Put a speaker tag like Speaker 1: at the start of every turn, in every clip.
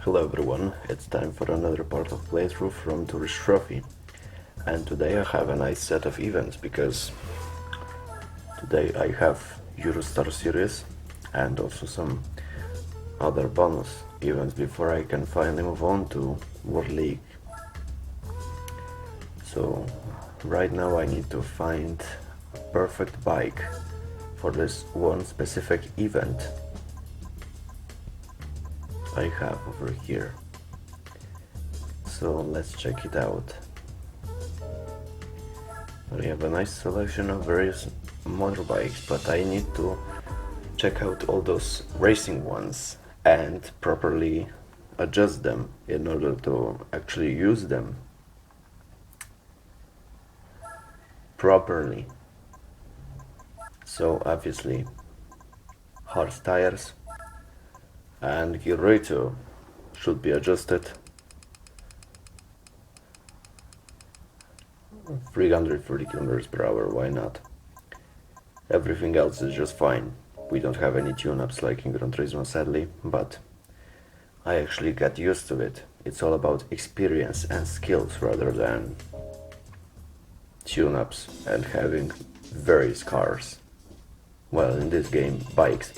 Speaker 1: Hello everyone, it's time for another part of playthrough from Tourist Trophy. And today I have a nice set of events because today I have Eurostar Series and also some other bonus events before I can finally move on to World League. So right now I need to find a perfect bike for this one specific event I have over here. So let's check it out. We have a nice selection of various motorbikes, but I need to check out all those racing ones and properly adjust them in order to actually use them properly. So obviously hard tires and gear ratio should be adjusted. 330 kilometers per hour, why not? Everything else is just fine. We don't have any tune-ups like in Gran Turismo sadly, but I actually got used to it. It's all about experience and skills rather than tune-ups and having various cars. Well, in this game, bikes.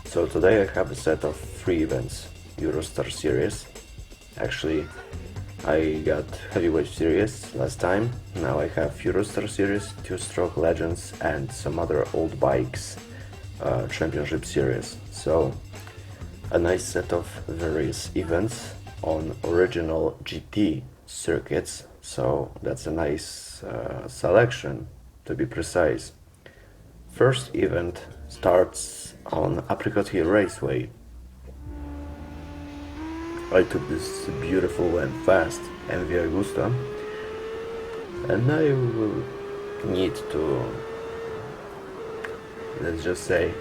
Speaker 1: So today I have a set of 3 events. Eurostar Series. Actually, I got Heavyweight Series last time. Now I have Eurostar Series, 2-Stroke Legends and some other old bikes Championship Series. So a nice set of various events on original GT circuits. So that's a nice selection, to be precise. First event starts on Apricot Hill Raceway. I took this beautiful and fast MV Agusta, and I will need to, let's just say,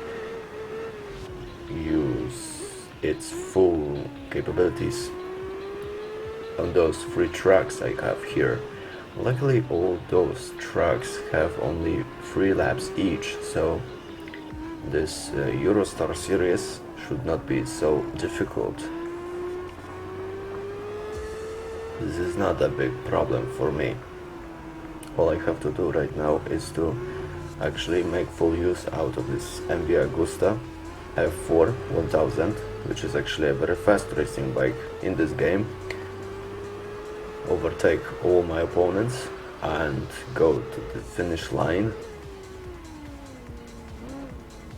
Speaker 1: use its full capabilities on those 3 tracks I have here. Luckily all those tracks have only 3 laps each, so this Eurostar series should not be so difficult. This is not a big problem for me. All I have to do right now is to actually make full use out of this MV Agusta F4 1000, which is actually a very fast racing bike in this game. Overtake all my opponents and go to the finish line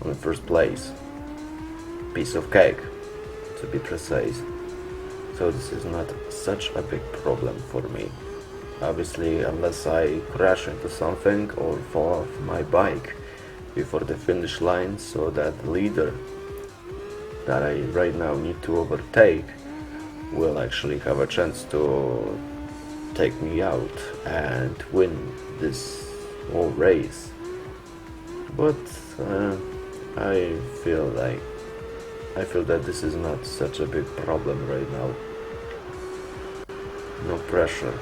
Speaker 1: on the first place. Piece of cake, to be precise. So this is not such a big problem for me. Obviously, unless I crash into something or fall off my bike before the finish line, so that the leader that I right now need to overtake will actually have a chance to take me out and win this whole race. But I feel that this is not such a big problem right now. No pressure.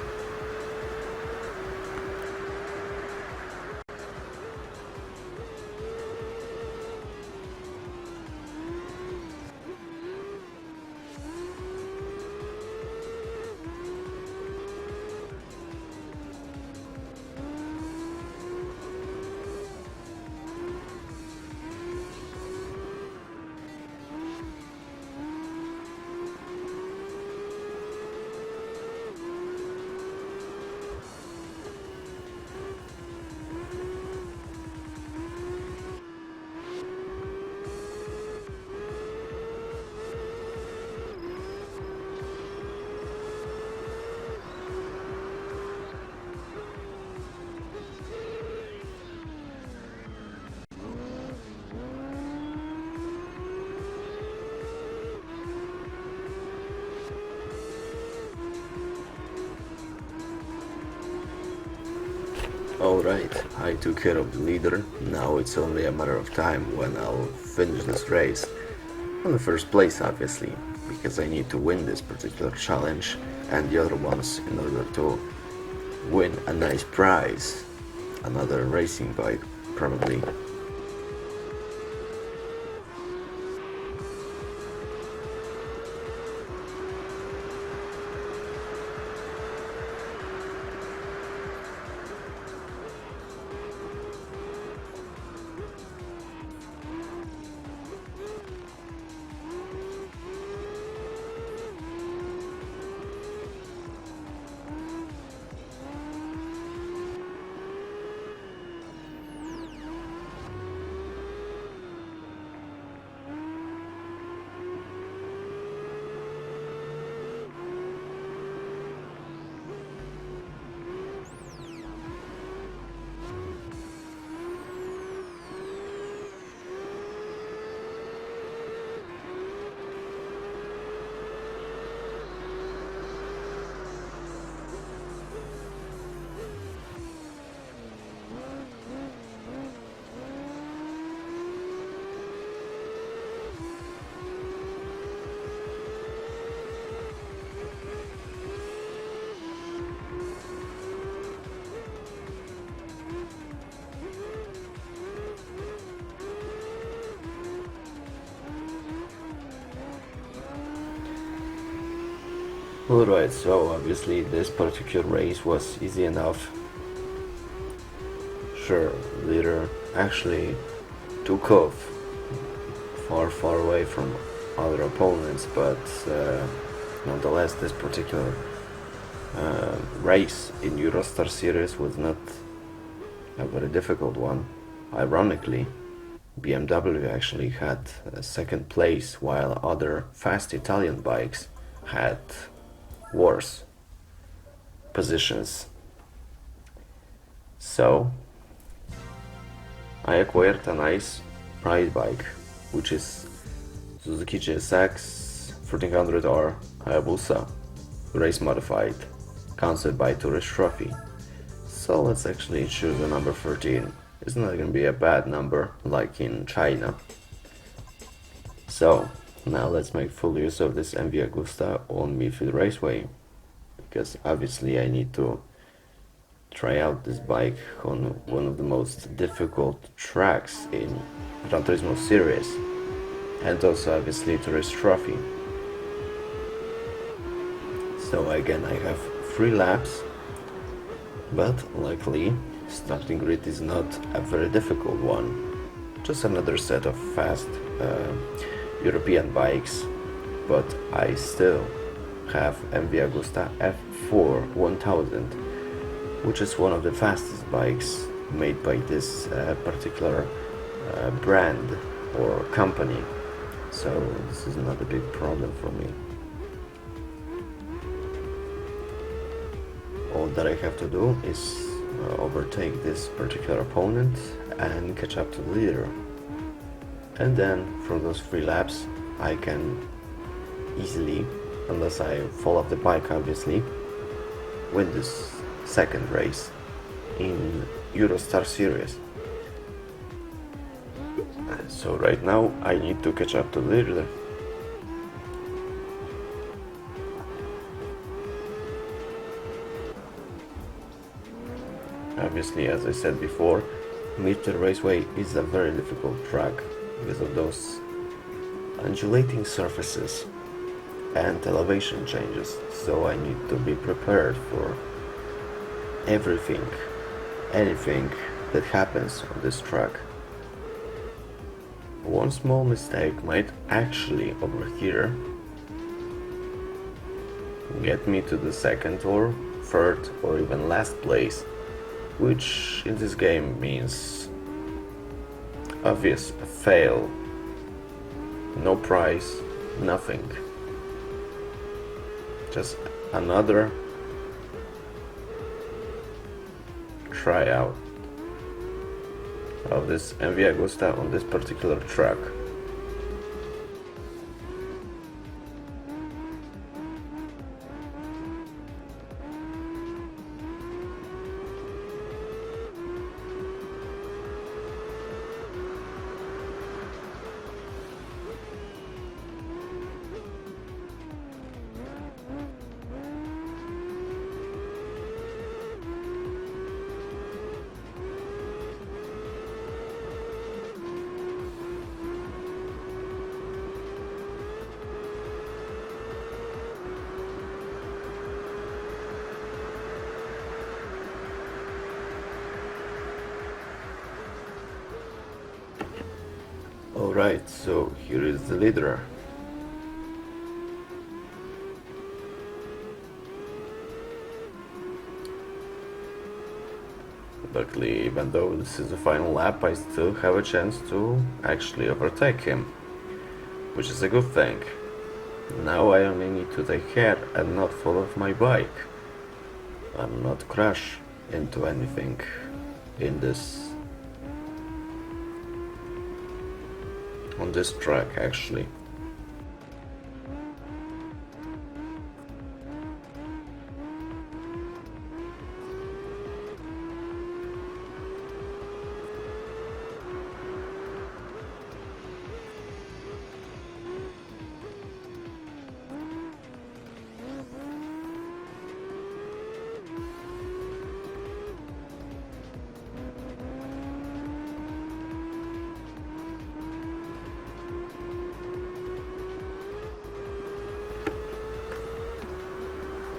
Speaker 1: Alright, I took care of the leader. Now it's only a matter of time when I'll finish this race. On the first place, obviously, because I need to win this particular challenge and the other ones in order to win a nice prize. Another racing bike, probably. Alright, so obviously this particular race was easy enough. Sure, leader actually took off far away from other opponents, but nonetheless this particular race in Eurostar series was not a very difficult one. Ironically, BMW actually had second place, while other fast Italian bikes had worse positions. So I acquired a nice ride bike, which is Suzuki GSX 1400R Hayabusa, race modified, concept by Tourist Trophy. So let's actually choose the number 13. It's not gonna be a bad number like in China. So now let's make full use of this MV Agusta on Midfield Raceway, because obviously I need to try out this bike on one of the most difficult tracks in Gran Turismo series, and also obviously Tourist Trophy. So again, I have 3 laps, but luckily starting grid is not a very difficult one, just another set of fast European bikes, but I still have MV Agusta F4 1000, which is one of the fastest bikes made by this particular brand or company, so this is not a big problem for me. All that I have to do is overtake this particular opponent and catch up to the leader, and then from those 3 laps I can easily, unless I fall off the bike obviously, win this second race in Eurostar series. So right now I need to catch up to the leader. Obviously, as I said before, Midfield Raceway is a very difficult track because of those undulating surfaces and elevation changes, so I need to be prepared for everything, anything that happens on this track. One small mistake might actually, over here, get me to the second or third or even last place, which in this game means obvious fail, no prize, nothing. Just another tryout of this MV Agusta on this particular track. Alright, so here is the leader. Luckily, even though this is the final lap, I still have a chance to actually overtake him, which is a good thing. Now I only need to take care and not fall off my bike and not crash into anything on this track actually.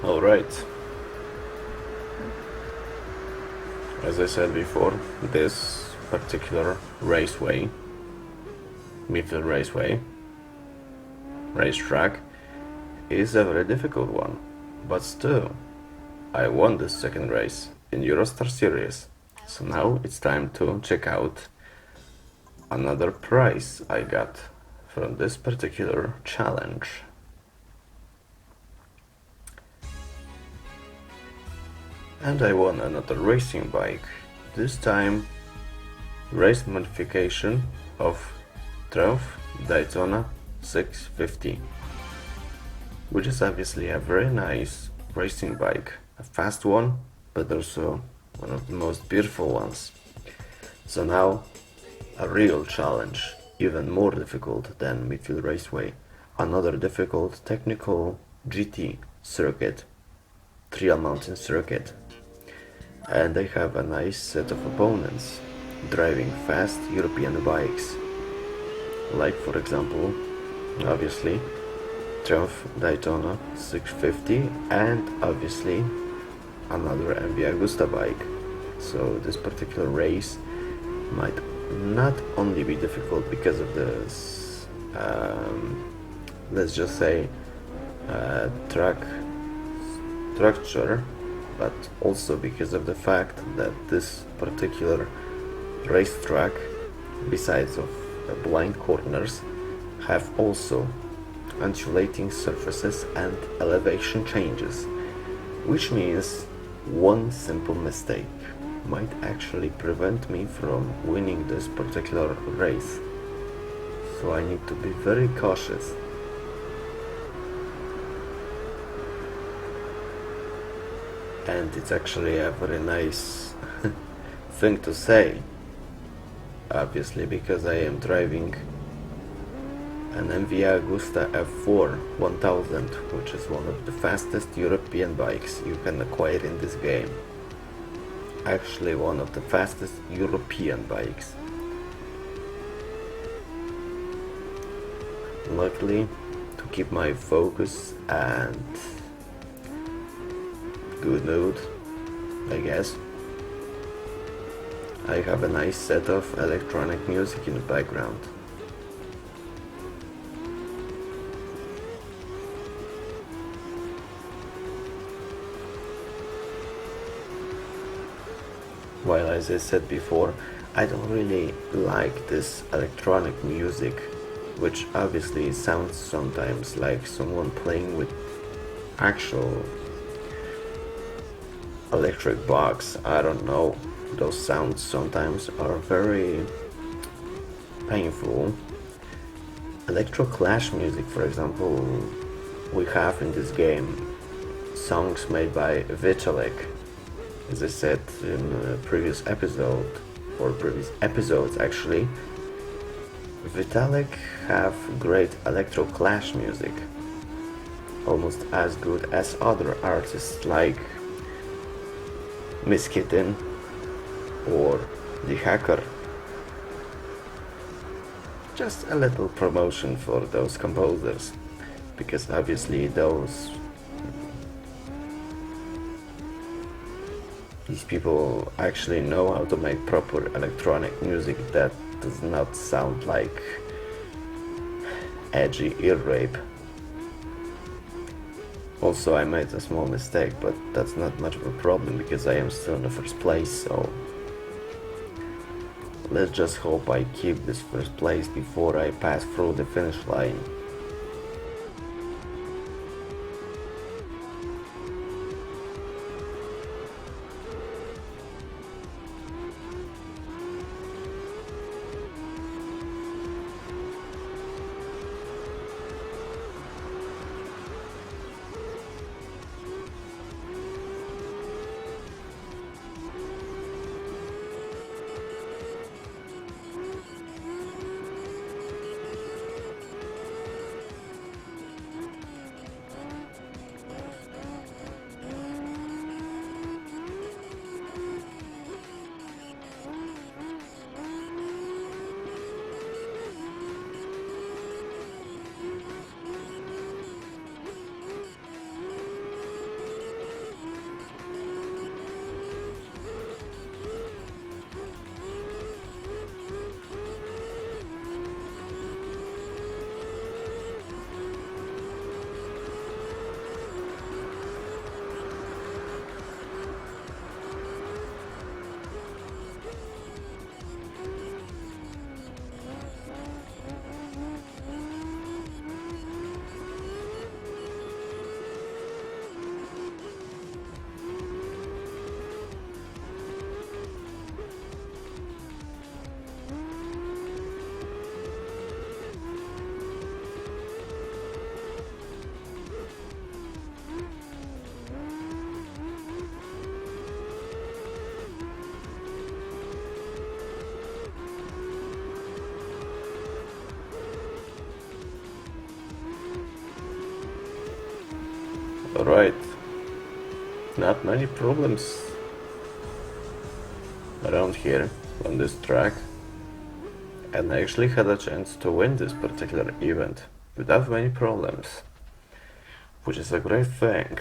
Speaker 1: Alright, as I said before, this particular raceway, Midfield Raceway, racetrack, is a very difficult one, but still, I won this second race in Eurostar Series, so now it's time to check out another prize I got from this particular challenge. And I won another racing bike, this time race modification of Triumph Daytona 650, which is obviously a very nice racing bike, a fast one, but also one of the most beautiful ones. So now a real challenge, even more difficult than Midfield Raceway, another difficult technical GT circuit, Trial Mountain circuit. And I have a nice set of opponents driving fast European bikes, like for example, obviously, Triumph Daytona 650 and obviously another MV Agusta bike. So this particular race might not only be difficult because of this, let's just say, track structure, but also because of the fact that this particular racetrack, besides of the blind corners, have also undulating surfaces and elevation changes, which means one simple mistake might actually prevent me from winning this particular race. So I need to be very cautious. And it's actually a very nice thing to say, obviously, because I am driving an MV Agusta F4 1000, which is one of the fastest European bikes you can acquire in this game. Actually, one of the fastest European bikes. Luckily, to keep my focus and good mood, I guess, I have a nice set of electronic music in the background. While, as I said before, I don't really like this electronic music, which obviously sounds sometimes like someone playing with actual electric box. I don't know, those sounds sometimes are very painful. Electro clash music, for example, we have in this game songs made by Vitalik. As I said in a previous episode, or previous episodes actually, Vitalik have great electro clash music, almost as good as other artists like Miss Kitten or The Hacker. Just a little promotion for those composers, because obviously these people actually know how to make proper electronic music that does not sound like edgy ear rape. Also, I made a small mistake, but that's not much of a problem because I am still in the first place, so let's just hope I keep this first place before I pass through the finish line. Alright, not many problems around here on this track, and I actually had a chance to win this particular event without many problems, which is a great thing.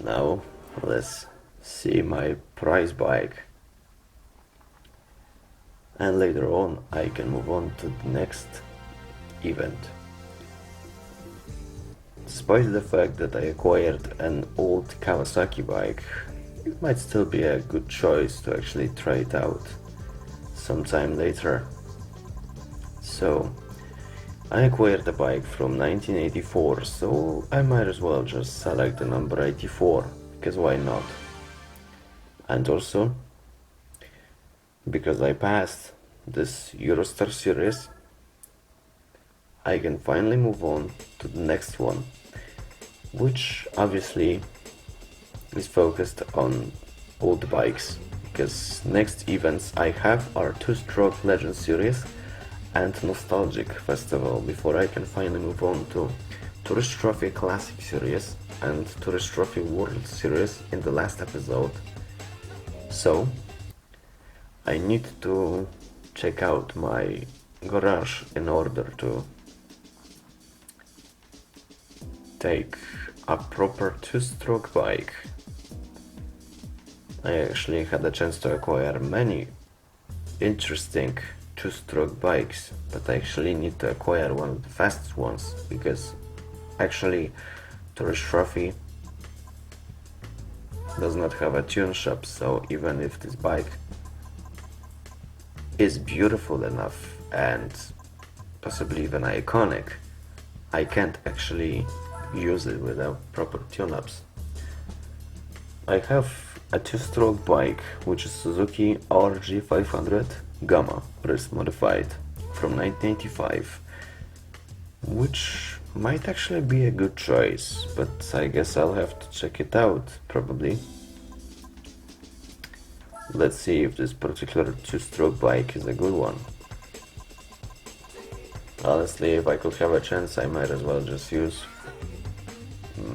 Speaker 1: Now let's see my prize bike, and later on I can move on to the next event. Despite the fact that I acquired an old Kawasaki bike, it might still be a good choice to actually try it out sometime later. So, I acquired a bike from 1984, so I might as well just select the number 84, because why not? And also, because I passed this Eurostar series, I can finally move on to the next one, which obviously is focused on old bikes, because next events I have are Two-Stroke Legend Series and Nostalgic Festival before I can finally move on to Tourist Trophy Classic Series and Tourist Trophy World Series in the last episode. So I need to check out my garage in order to take a proper two-stroke bike. I actually had a chance to acquire many interesting two-stroke bikes, but I actually need to acquire one of the fastest ones, because actually Tourist Trophy does not have a tune shop, so even if this bike is beautiful enough and possibly even iconic, I can't actually use it without proper tune-ups. I have a two-stroke bike, which is Suzuki RG500 Gamma Race Modified from 1985, which might actually be a good choice, but I guess I'll have to check it out, probably. Let's see if this particular two-stroke bike is a good one. Honestly, if I could have a chance, I might as well just use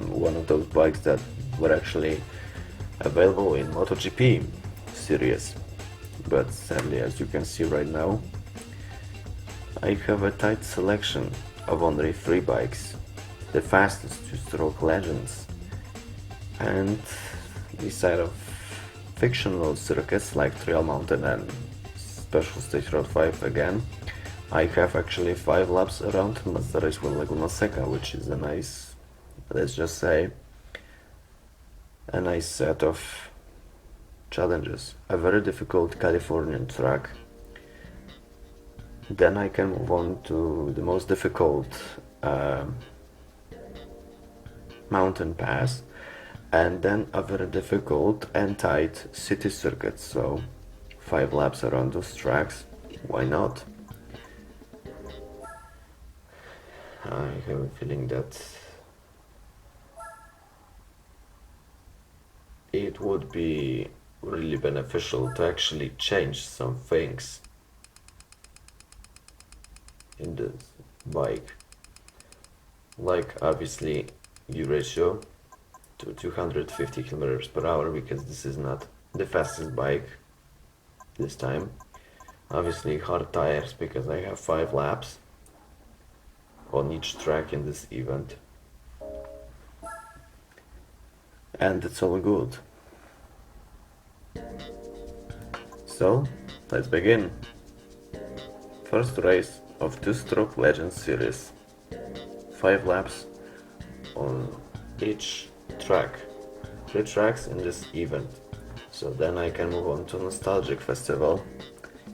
Speaker 1: one of those bikes that were actually available in MotoGP series. But sadly, as you can see right now, I have a tight selection of only 3 bikes, the fastest two-stroke legends, and beside of fictional circuits like Trail Mountain and Special Stage Road 5 again, I have actually 5 laps around Mazda Raceway Laguna Seca, which is a nice, let's just say, a nice set of challenges. A very difficult Californian track. Then I can move on to the most difficult mountain pass, and then a very difficult and tight city circuit. So 5 laps around those tracks, why not? I have a feeling that it would be really beneficial to actually change some things in this bike, like obviously U ratio to 250 kilometers per hour, because this is not the fastest bike this time. Obviously hard tires, because I have 5 laps on each track in this event, and it's all good. So let's begin. First race of Two-Stroke Legends series, 5 laps on each track, 3 tracks in this event. So then I can move on to Nostalgic Festival,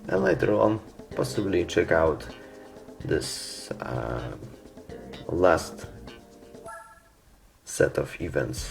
Speaker 1: and later on possibly check out this last set of events.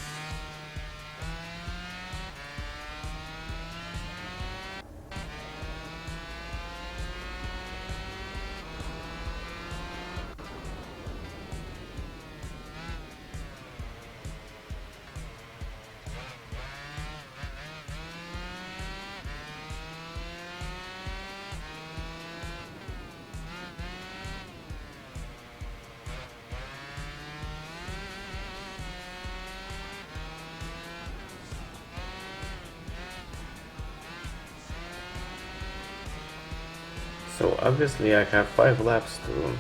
Speaker 1: So obviously I have 5 laps to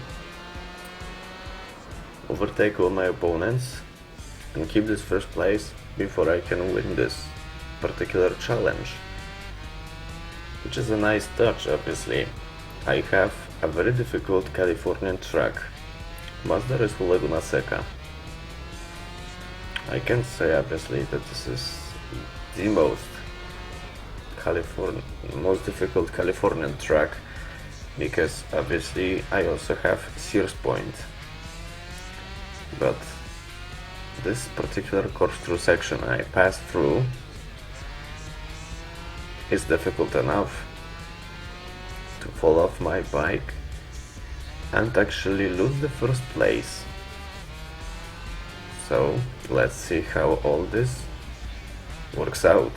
Speaker 1: overtake all my opponents and keep this first place before I can win this particular challenge. Which is a nice touch, obviously. I have a very difficult Californian track. Mazda Resu Laguna Seca. I can say obviously that this is the most difficult Californian track, because obviously I also have Sears Point. But this particular corkscrew section I passed through is difficult enough to fall off my bike and actually lose the first place. So let's see how all this works out.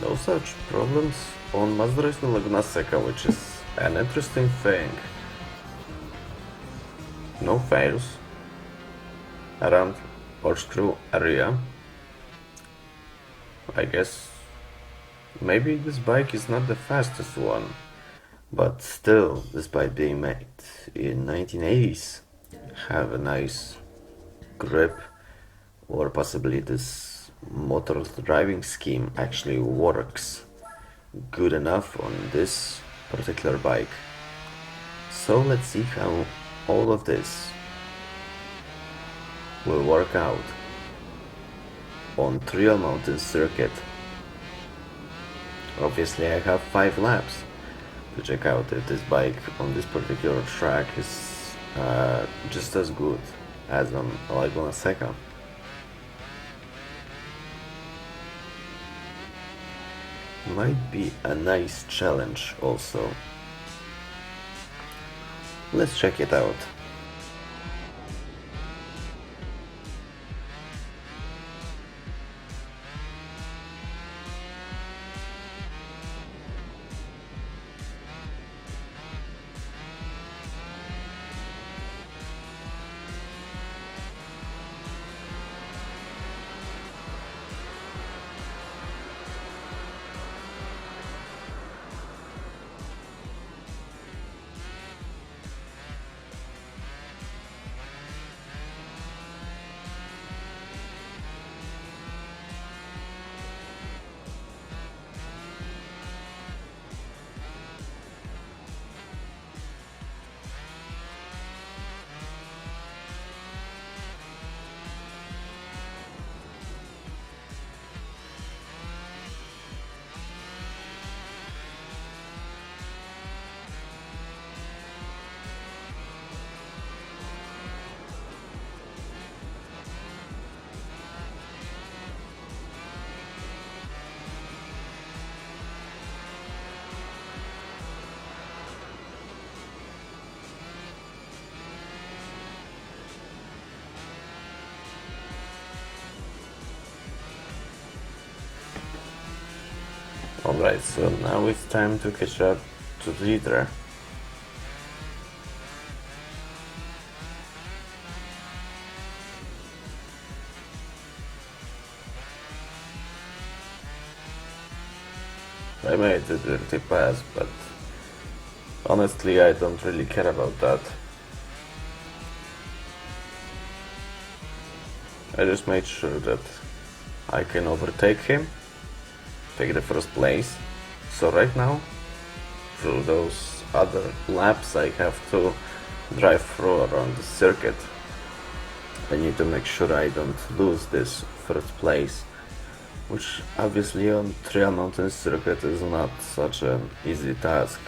Speaker 1: No such problems on Mazda Laguna Seca, which is an interesting thing. No fails around Ostrov area. I guess maybe this bike is not the fastest one, but still, despite being made in 1980s, have a nice grip, or possibly this motor driving scheme actually works good enough on this particular bike. So let's see how all of this will work out on Trail Mountain circuit. Obviously I have 5 laps to check out if this bike on this particular track is just as good as on Laguna Seca. Might be a nice challenge also. Let's check it out. Alright, so now it's time to catch up to the leader. I made a dirty pass, but honestly I don't really care about that. I just made sure that I can overtake him, take the first place. So right now, through those other laps I have to drive through around the circuit, I need to make sure I don't lose this first place, which obviously on Trail Mountain circuit is not such an easy task.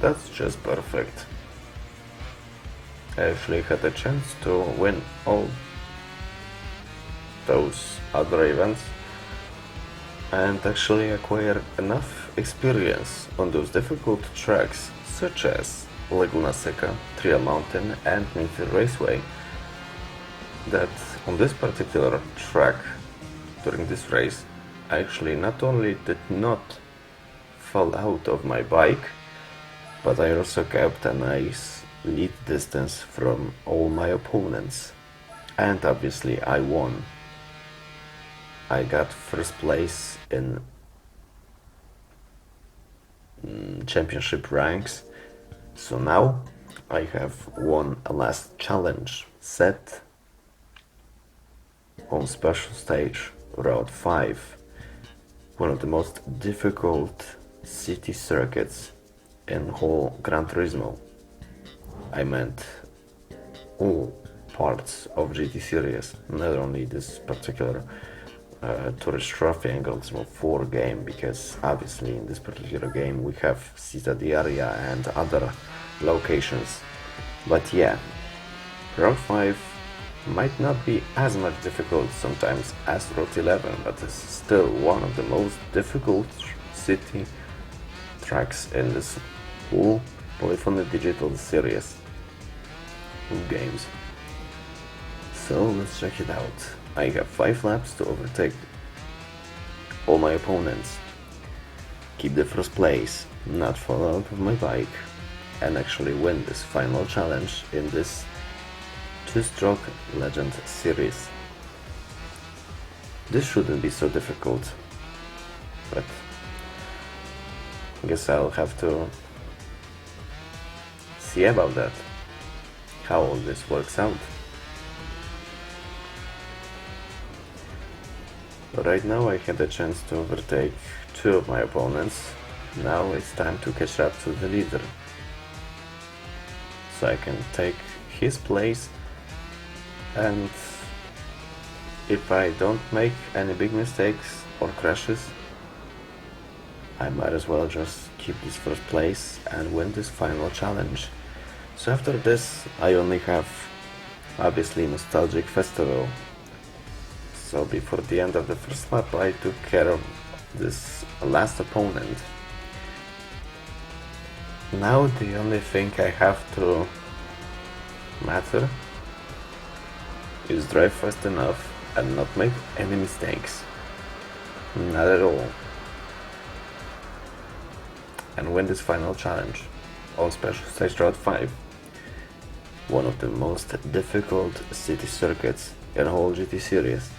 Speaker 1: That's just perfect. I actually had a chance to win all those other events and actually acquire enough experience on those difficult tracks such as Laguna Seca, Trail Mountain and Minfield Raceway, that on this particular track during this race I actually not only did not fall out of my bike, but I also kept a nice lead distance from all my opponents, and obviously I won. I got first place in championship ranks, so now I have won a last challenge set on special stage Route 5, one of the most difficult city circuits in whole Gran Turismo. I meant all parts of GT series, not only this particular Tourist Trophy and Gran Turismo 4 game, because obviously in this particular game we have Città d'Aria and other locations. But yeah, Route 5 might not be as much difficult sometimes as Route 11, but it's still one of the most difficult city tracks in this whole Polyphony Digital series of games. So let's check it out. I have 5 laps to overtake all my opponents, keep the first place, not fall out of my bike, and actually win this final challenge in this 2-stroke Legend series. This shouldn't be so difficult, but I guess I'll have to see about that, how all this works out. Right now I had a chance to overtake 2 of my opponents. Now it's time to catch up to the leader, so I can take his place, and if I don't make any big mistakes or crashes, I might as well just keep this first place and win this final challenge. So after this I only have obviously Nostalgic Festival. So before the end of the first lap I took care of this last opponent. Now the only thing I have to matter is drive fast enough and not make any mistakes. Not at all. And win this final challenge on Special Stage Route 5. One of the most difficult city circuits in the whole GT series.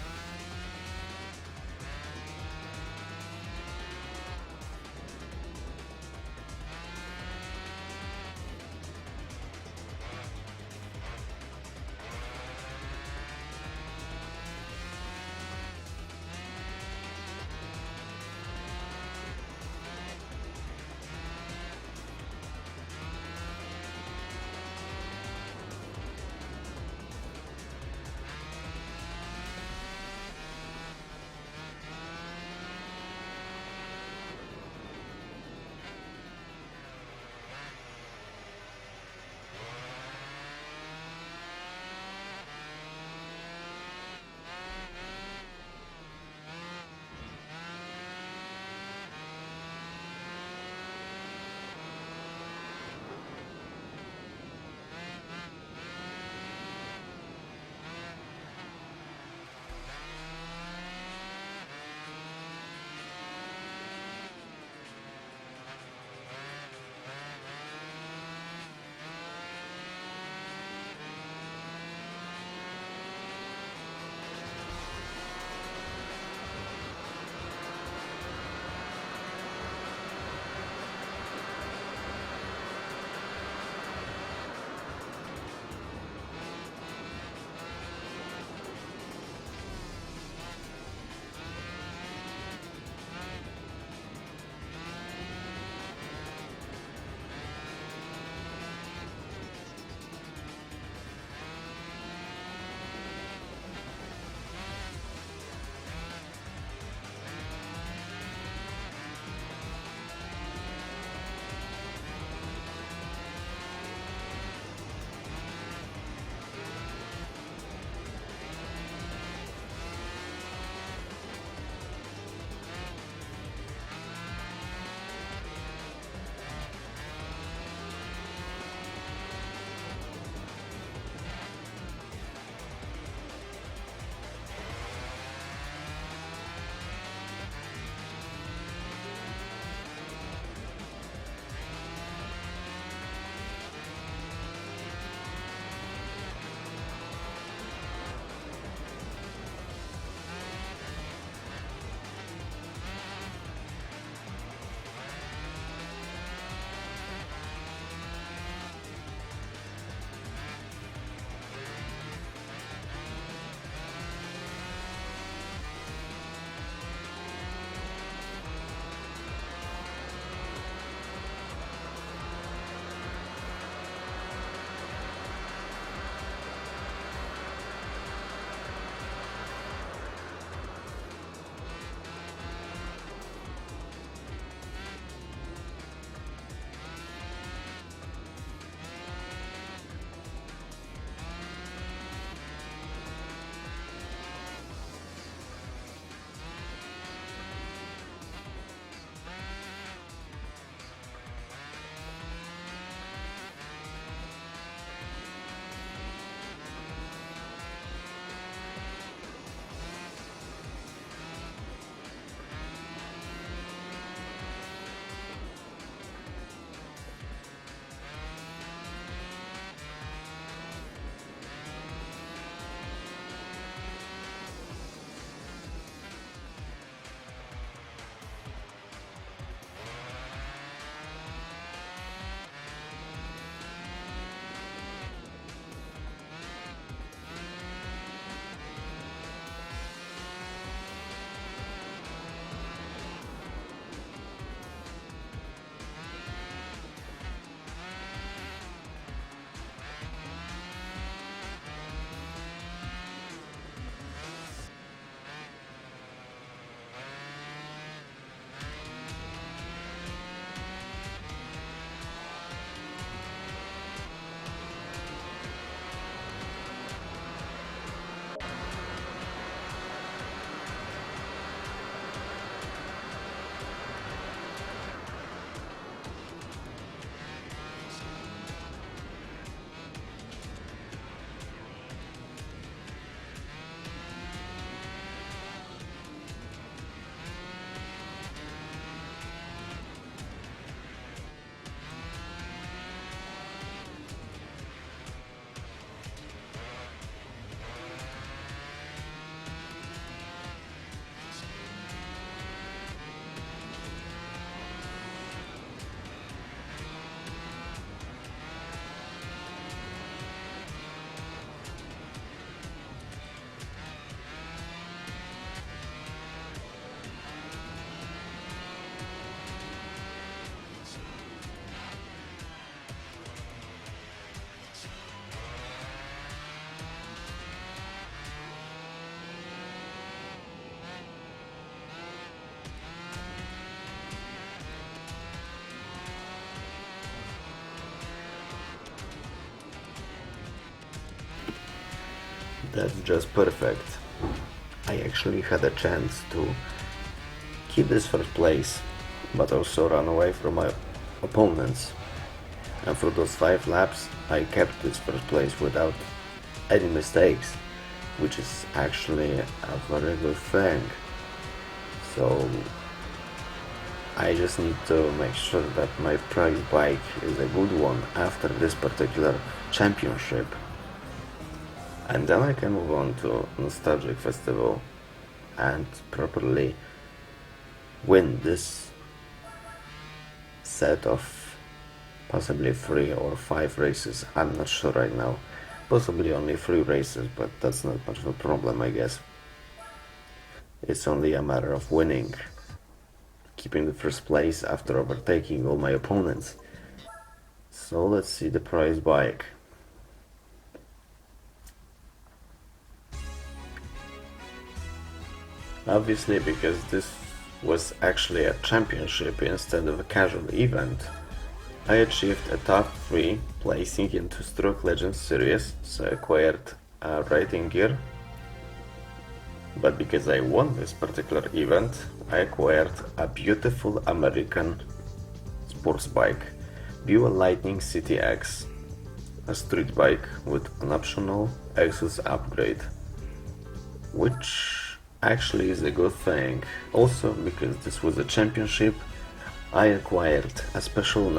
Speaker 1: That's just perfect. I actually had a chance to keep this first place, but also run away from my opponents. And for those 5 laps, I kept this first place without any mistakes, which is actually a very good thing. So I just need to make sure that my prize bike is a good one after this particular championship. And then I can move on to Nostalgic Festival and properly win this set of possibly 3 or 5 races. I'm not sure right now. Possibly only 3 races, but that's not much of a problem, I guess. It's only a matter of winning, keeping the first place after overtaking all my opponents. So let's see the prize bike. Obviously, because this was actually a championship instead of a casual event, I achieved a top 3 placing in Two-Stroke Legends series, so I acquired a rating gear. But because I won this particular event, I acquired a beautiful American sports bike, Buell Lightning CTX, a street bike with an optional Exos upgrade, which actually is a good thing. Also, because this was a championship, I acquired a special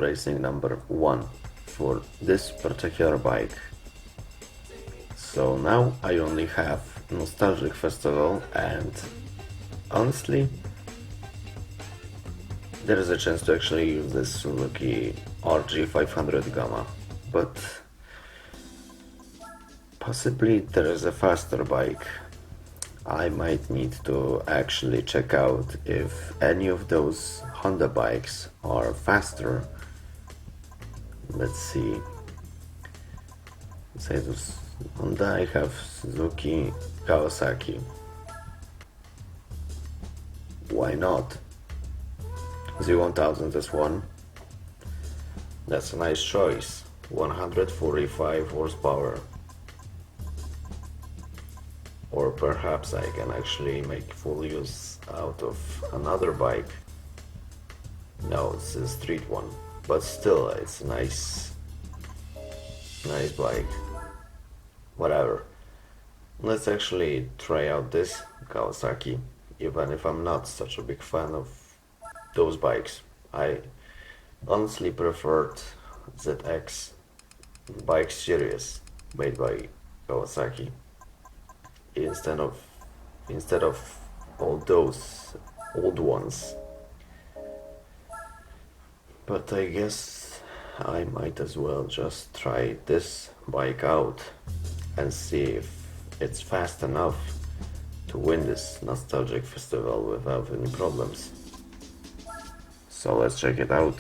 Speaker 1: racing number 1 for this particular bike. So now I only have Nostalgic Festival, and honestly, there is a chance to actually use this Suzuki RG500 Gamma, but possibly there is a faster bike. I might need to actually check out if any of those Honda bikes are faster. Let's see. Say this Honda, I have Suzuki, Kawasaki. Why not? Z1000 is one. That's a nice choice. 145 horsepower. Or perhaps I can actually make full use out of another bike. No, it's a street one, but still, it's a nice bike. Whatever. Let's actually try out this Kawasaki, even if I'm not such a big fan of those bikes. I honestly preferred ZX bike series made by Kawasaki instead of all those old ones. But I guess I might as well just try this bike out and see if it's fast enough to win this Nostalgic Festival without any problems. So let's check it out.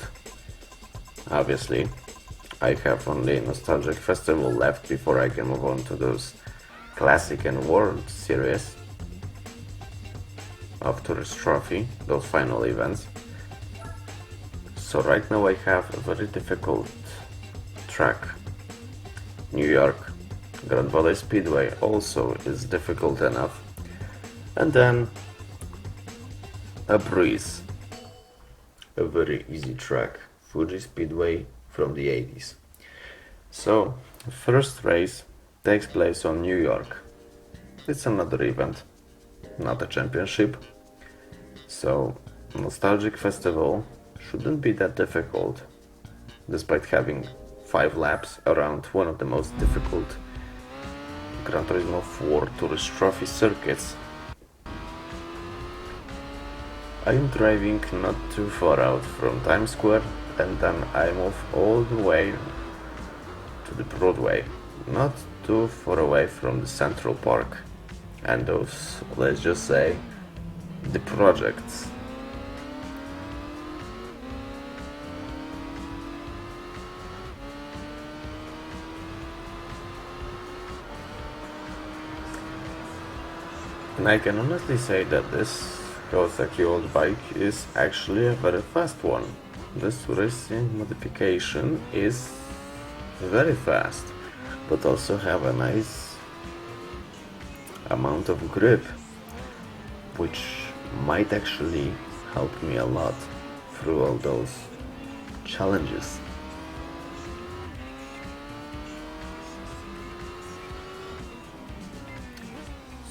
Speaker 1: Obviously, I have only Nostalgic Festival left before I can move on to those Classic and World Series of Tourist Trophy, those final events. So right now I have a very difficult track. New York, Grand Valley Speedway also is difficult enough. And then a breeze, a very easy track, Fuji Speedway from the 80s. So, the first race takes place on New York. It's another event, not a championship. So, Nostalgic Festival shouldn't be that difficult, despite having 5 laps around one of the most difficult Gran Turismo 4 Tourist Trophy circuits. I am driving not too far out from Times Square, and then I move all the way to the Broadway, not too far away from the Central Park and those, let's just say, the projects. And I can honestly say that this Kawasaki old bike is actually a very fast one. This racing modification is very fast. but also have a nice amount of grip, which might actually help me a lot through all those challenges.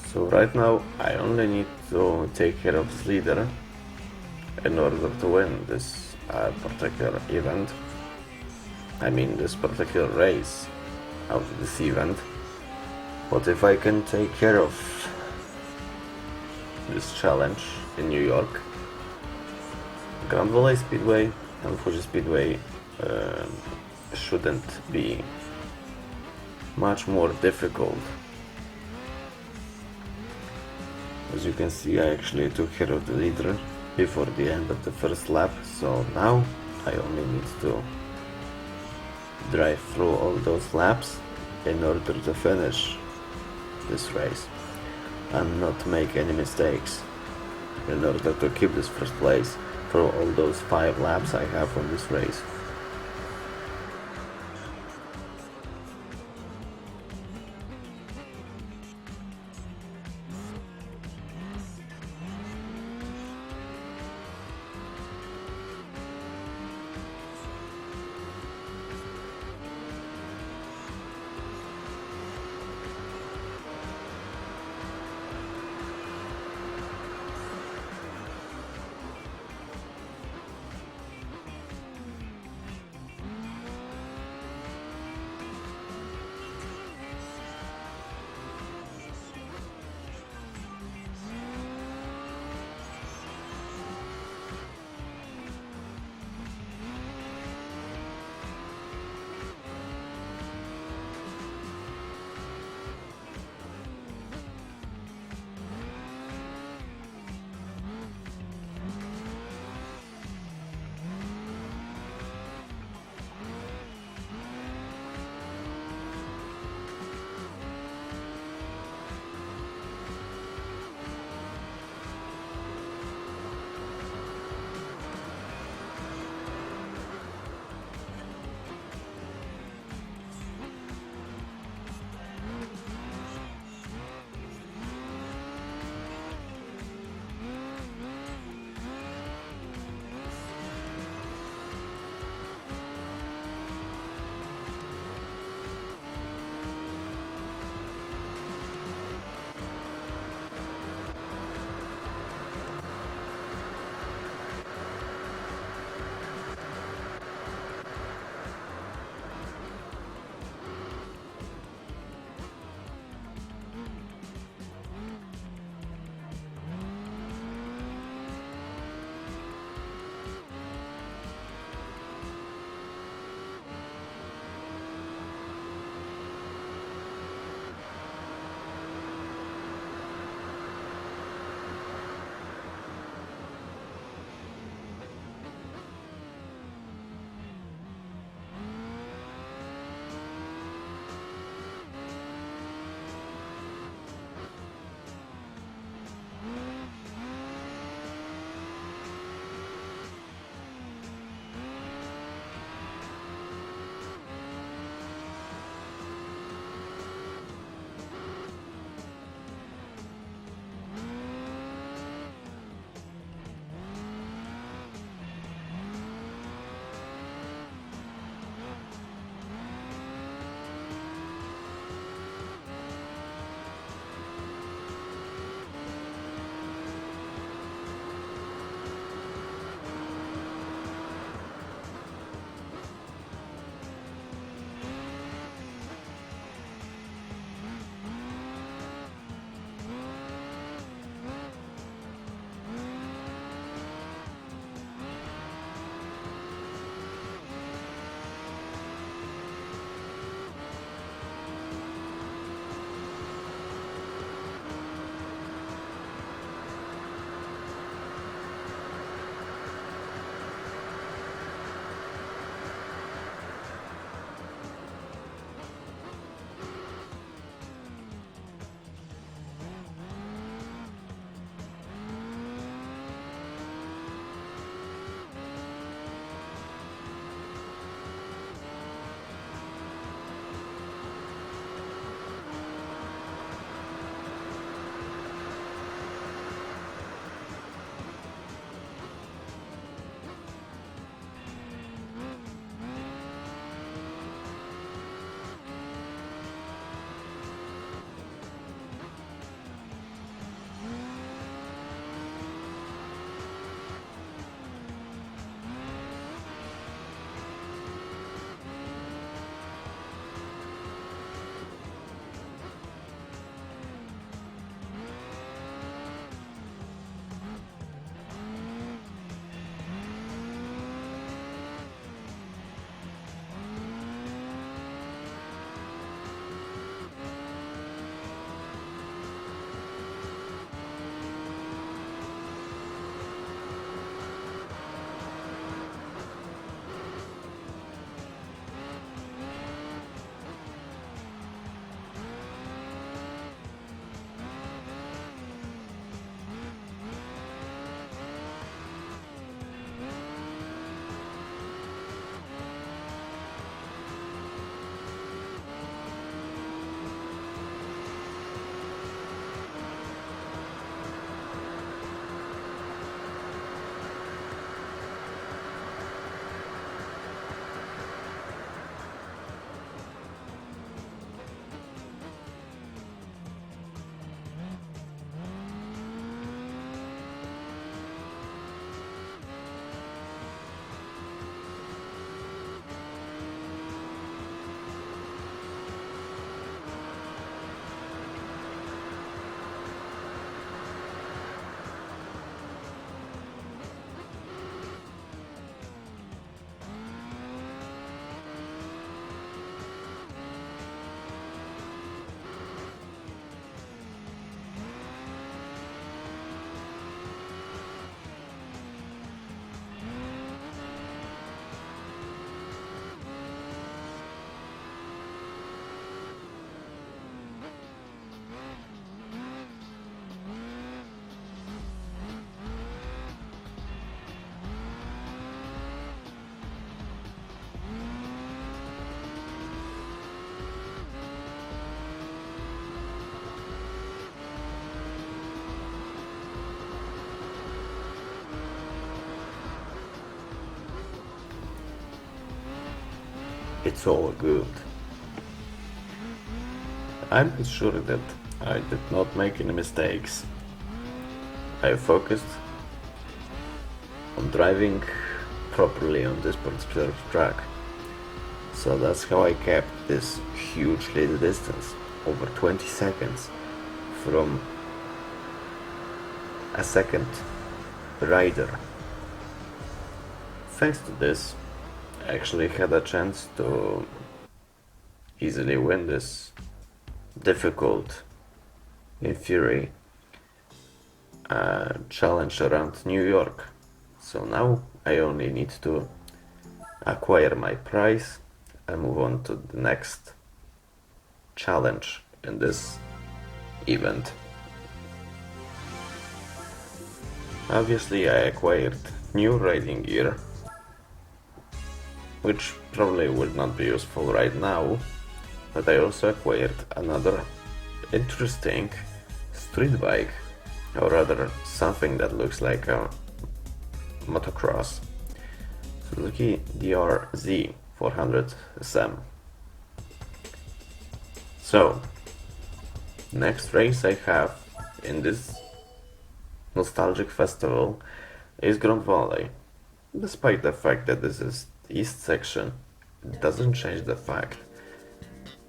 Speaker 1: So right now I only need to take care of this leader in order to win this particular event. I mean this particular race of this event. But if I can take care of this challenge in New York, Grand Valley Speedway and Fuji Speedway shouldn't be much more difficult. As you can see, I actually took care of the leader before the end of the first lap, so now I only need to drive through all those laps in order to finish this race and not make any mistakes, in order to keep this first place for all those 5 laps I have on this race. it's all good. I'm sure that I did not make any mistakes. I focused on driving properly on this particular track. So that's how I kept this huge lead distance, over 20 seconds, from a second rider. Thanks to this, I actually had a chance to easily win this difficult, in theory, challenge around New York. So now I only need to acquire my prize and move on to the next challenge in this event. Obviously I acquired new riding gear, which probably would not be useful right now, but I also acquired another interesting street bike, or rather something that looks like a motocross. Suzuki DRZ 400 SM. So, next race I have in this nostalgic festival is Grand Valley. Despite the fact that this is the east section, it doesn't change the fact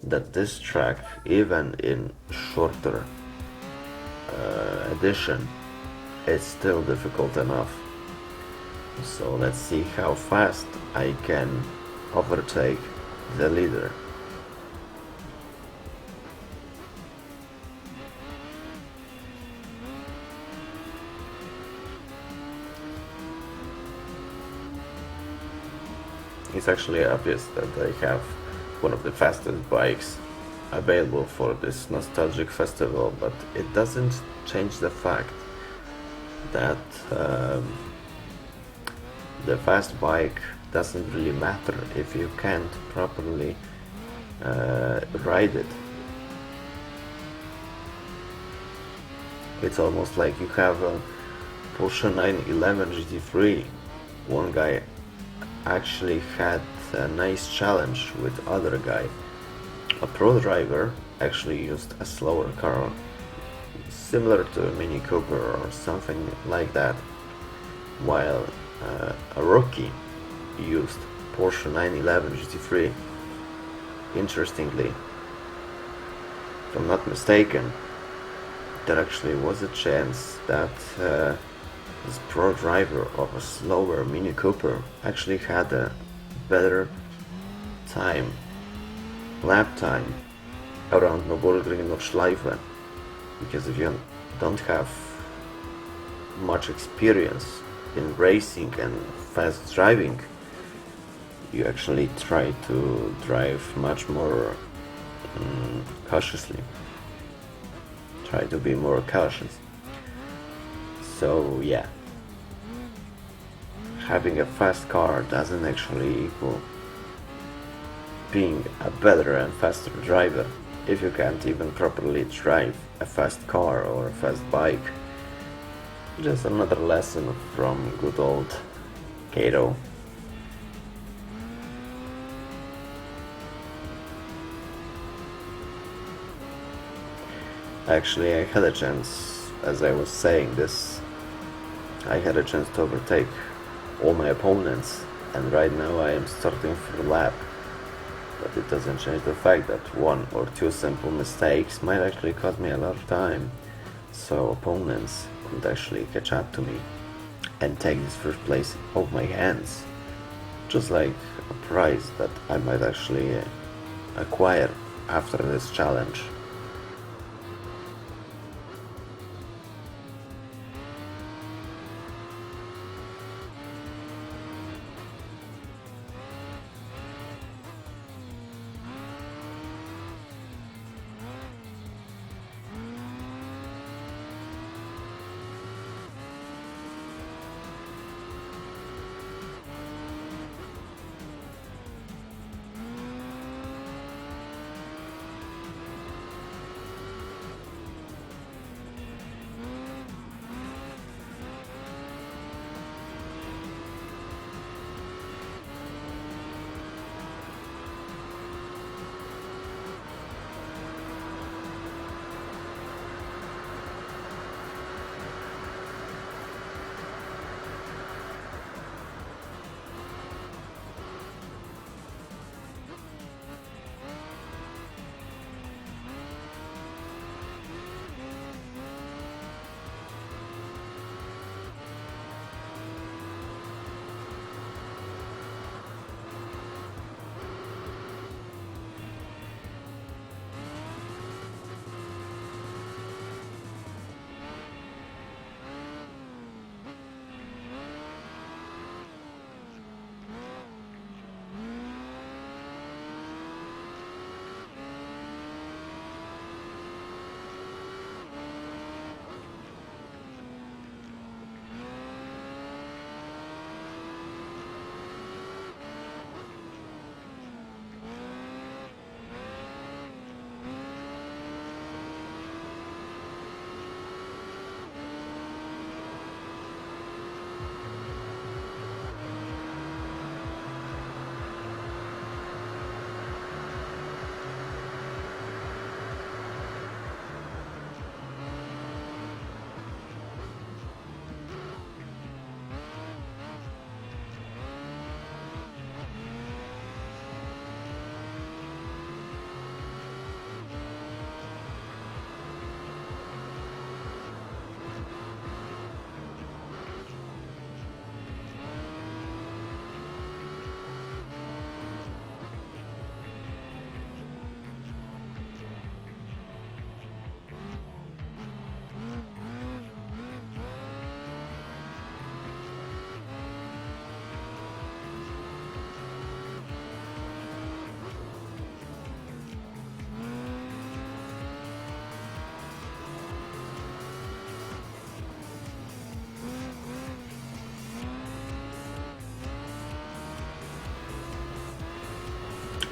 Speaker 1: that this track, even in shorter edition, is still difficult enough. So let's see how fast I can overtake the leader. It's actually obvious that I have one of the fastest bikes available for this nostalgic festival, but it doesn't change the fact that the fast bike doesn't really matter if you can't properly ride it. It's almost like you have a Porsche 911 GT3. One guy actually had a nice challenge with other guy. A pro driver actually used a slower car, similar to a Mini Cooper or something like that, while a rookie used Porsche 911 GT3. Interestingly, if I'm not mistaken, there actually was a chance that this pro driver of a slower Mini Cooper actually had a better time, lap time, around Nürburgring Nordschleife, because if you don't have much experience in racing and fast driving, you actually try to drive much more cautiously, try to be more cautious. So yeah, having a fast car doesn't actually equal being a better and faster driver if you can't even properly drive a fast car or a fast bike. Just another lesson from good old Kato. Actually, I had a chance, as I was saying this, I had a chance to overtake all my opponents, and right now I am starting for the lap. But it doesn't change the fact that one or two simple mistakes might actually cost me a lot of time, so opponents could actually catch up to me and take this first place off my hands, just like a prize that I might actually acquire after this challenge.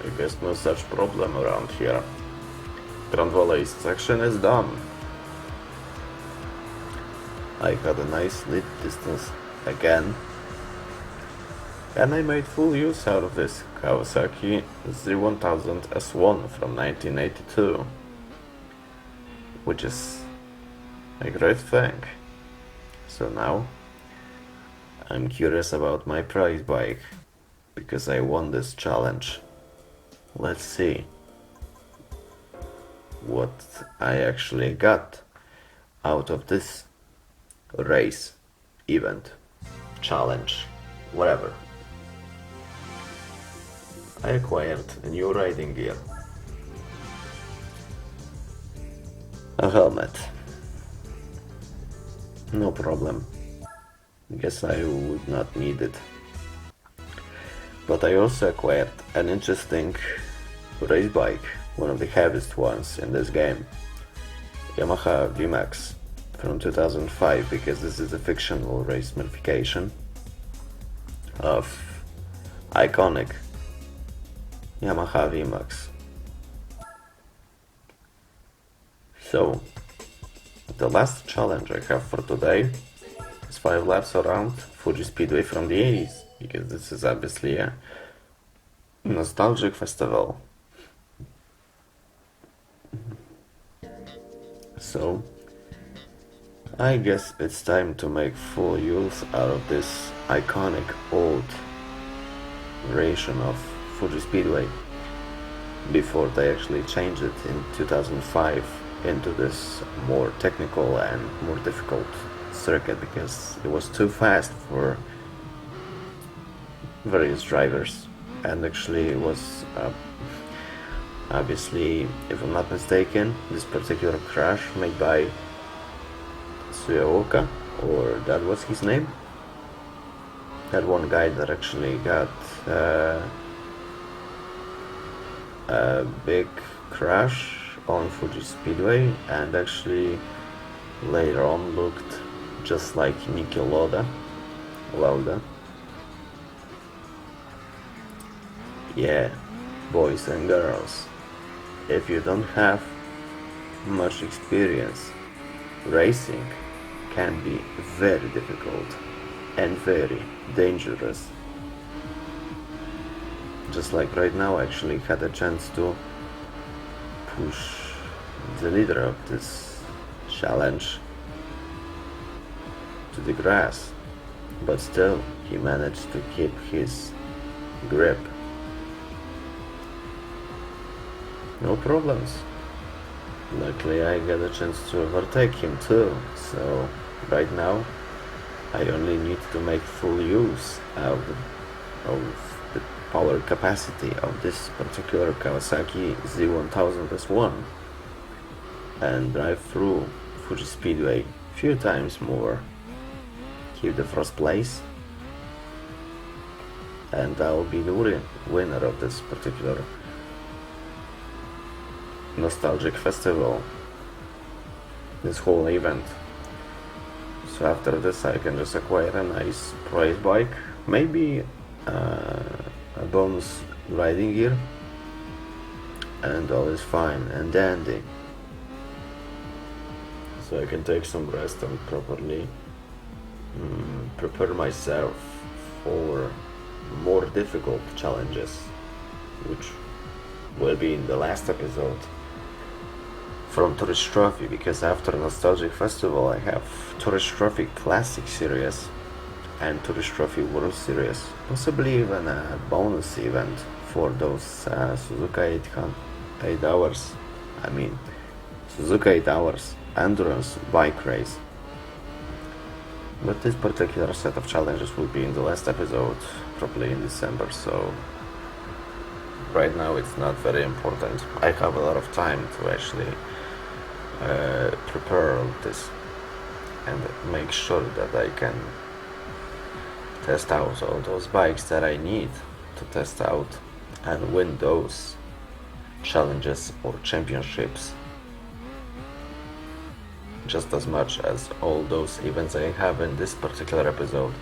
Speaker 1: I guess no such problem around here. Ground volley section is done. I had a nice lead distance again, and I made full use out of this Kawasaki Z1000 S1 from 1982, which is a great thing. So now I'm curious about my prize bike, because I won this challenge. Let's see what I actually got out of this race, event, challenge, whatever. I acquired a new riding gear, a helmet, no problem, guess I would not need it. But I also acquired an interesting race bike, one of the heaviest ones in this game, Yamaha VMAX from 2005, because this is a fictional race modification of iconic Yamaha VMAX. So, the last challenge I have for today is 5 laps around Fuji Speedway from the 80s, because this is obviously a nostalgic festival. So, I guess it's time to make full use out of this iconic old version of Fuji Speedway before they actually changed it in 2005 into this more technical and more difficult circuit, because it was too fast for various drivers, and actually it was obviously, if I'm not mistaken, this particular crash made by Suyaoka, or that was his name, that one guy that actually got a big crash on Fuji Speedway, and actually later on looked just like Niki Lauda. Yeah, boys and girls, if you don't have much experience, racing can be very difficult and very dangerous. Just like right now, I actually had a chance to push the leader of this challenge to the grass, but still he managed to keep his grip. No problems. Luckily I got a chance to overtake him too, so right now I only need to make full use of the power capacity of this particular Kawasaki Z1000 S1 and drive through Fuji Speedway a few times more, keep the first place, and I'll be the winner of this particular nostalgic festival, this whole event. So after this I can just acquire a nice prize bike, maybe a bonus riding gear, and all is fine and dandy. So I can take some rest and properly prepare myself for more difficult challenges, which will be in the last episode from Tourist Trophy, because after Nostalgic Festival I have Tourist Trophy Classic Series and Tourist Trophy World Series, possibly even a bonus event for those Suzuka 8 hours, Suzuka 8 hours endurance bike race. But this particular set of challenges will be in the last episode, probably in December, so right now it's not very important. I have a lot of time to actually prepare all this and make sure that I can test out all those bikes that I need to test out and win those challenges or championships just as much as all those events I have in this particular episode.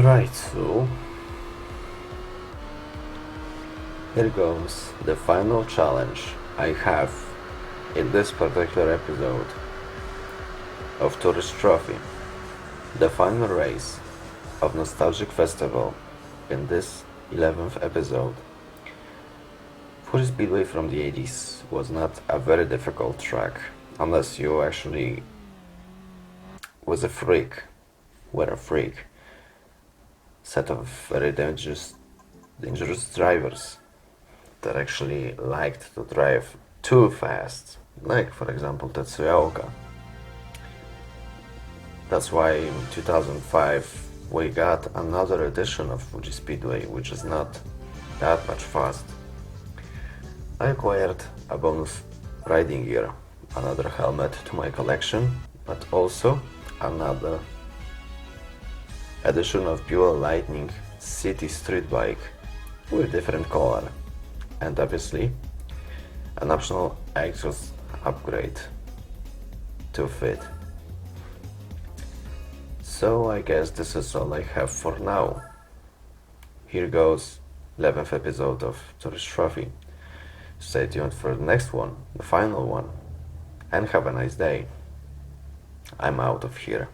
Speaker 1: Alright, so here goes the final challenge I have in this particular episode of Tourist Trophy, the final race of Nostalgic Festival. In this 11th episode, Fuji Speedway from the 80s was not a very difficult track unless you actually were a freak, set of very dangerous drivers that actually liked to drive too fast, like for example Tetsuya Oka. That's why in 2005 we got another edition of Fuji Speedway, which is not that much fast. I acquired a bonus riding gear, another helmet to my collection, but also another edition of Pure Lightning City Street Bike with different color, and obviously an optional exhaust upgrade to fit. So I guess this is all I have for now. Here goes 11th episode of Tourist Trophy. Stay tuned for the next one, the final one, and have a nice day. I'm out of here.